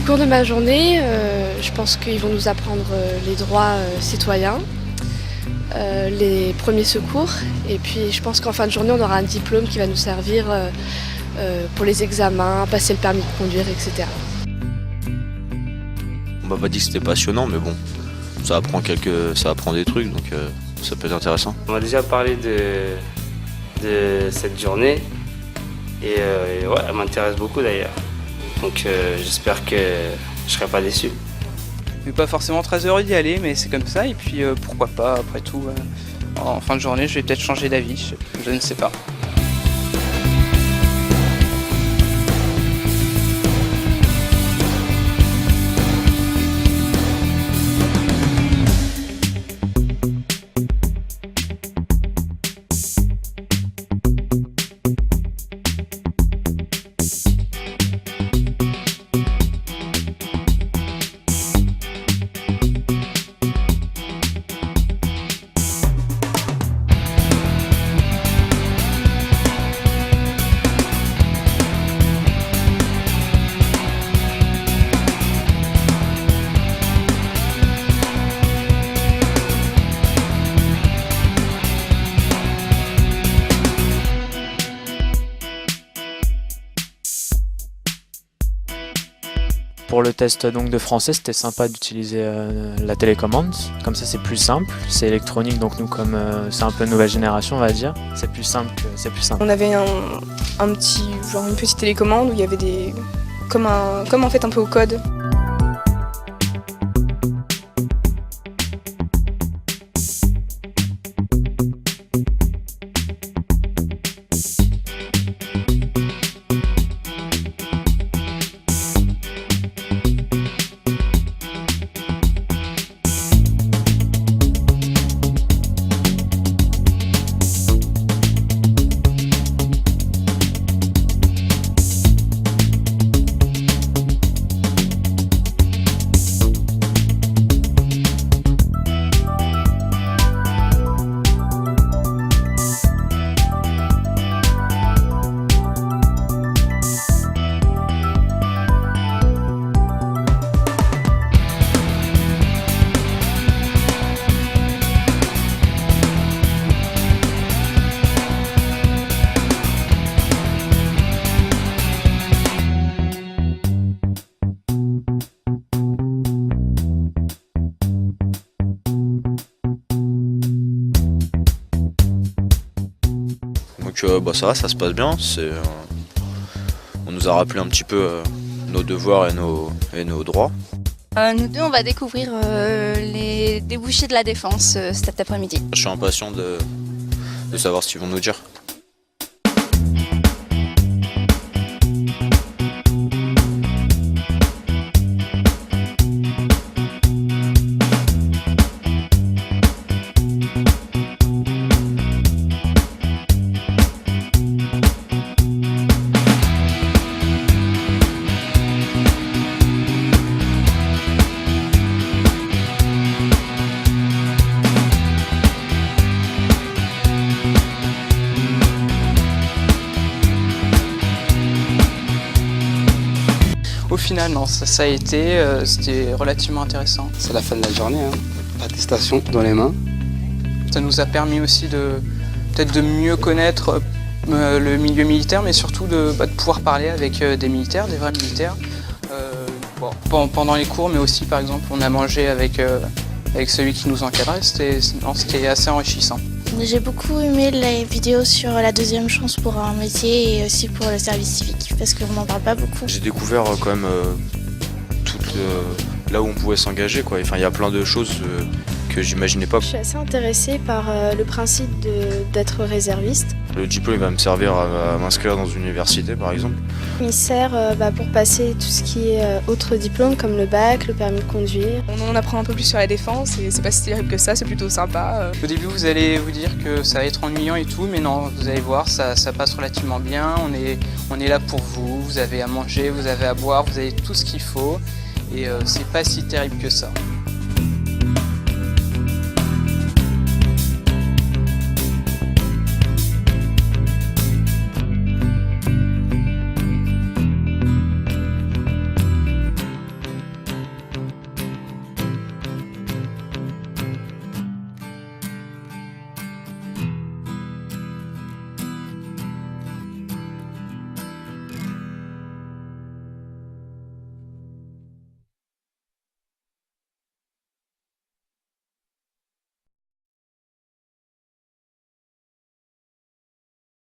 cours de ma journée, je pense qu'ils vont nous apprendre les droits citoyens, les premiers secours, et puis je pense qu'en fin de journée on aura un diplôme qui va nous servir pour les examens, passer le permis de conduire, etc. On m'a pas dit que c'était passionnant, mais bon, ça apprend des trucs, donc ça peut être intéressant. On m'a déjà parlé de cette journée et ouais, elle m'intéresse beaucoup d'ailleurs. Donc j'espère que je serai pas déçu. Je suis pas forcément très heureux d'y aller, mais c'est comme ça. Et puis pourquoi pas, après tout, en fin de journée, je vais peut-être changer d'avis, je ne sais pas. Pour le test donc de français, c'était sympa d'utiliser la télécommande, comme ça c'est plus simple, c'est électronique, donc nous comme c'est un peu nouvelle génération on va dire, c'est plus simple. On avait une petite télécommande où il y avait comme en fait un peu au code. Donc ça va, ça se passe bien. On nous a rappelé un petit peu nos devoirs et nos droits. Nous deux, on va découvrir les débouchés de la Défense cet après-midi. Je suis impatient de savoir ce qu'ils vont nous dire. Au final, non, ça a été, c'était relativement intéressant. C'est la fin de la journée, hein. L'attestation dans les mains. Ça nous a permis aussi peut-être de mieux connaître le milieu militaire, mais surtout de pouvoir parler avec des militaires, des vrais militaires. Pendant les cours, mais aussi par exemple, on a mangé avec celui qui nous encadrait, c'était assez enrichissant. J'ai beaucoup aimé les vidéos sur la deuxième chance pour un métier et aussi pour le service civique, parce qu'on n'en parle pas beaucoup. J'ai découvert quand même là où on pouvait s'engager, quoi. Enfin, il y a plein de choses que j'imaginais pas. Je suis assez intéressée par le principe d'être réserviste. Le diplôme il va me servir à m'inscrire dans une université par exemple. Il sert pour passer tout ce qui est autres diplômes comme le bac, le permis de conduire. On apprend un peu plus sur la défense et c'est pas si terrible que ça, c'est plutôt sympa. Au début vous allez vous dire que ça va être ennuyant et tout, mais non, vous allez voir, ça passe relativement bien, on est là pour vous, vous avez à manger, vous avez à boire, vous avez tout ce qu'il faut et c'est pas si terrible que ça.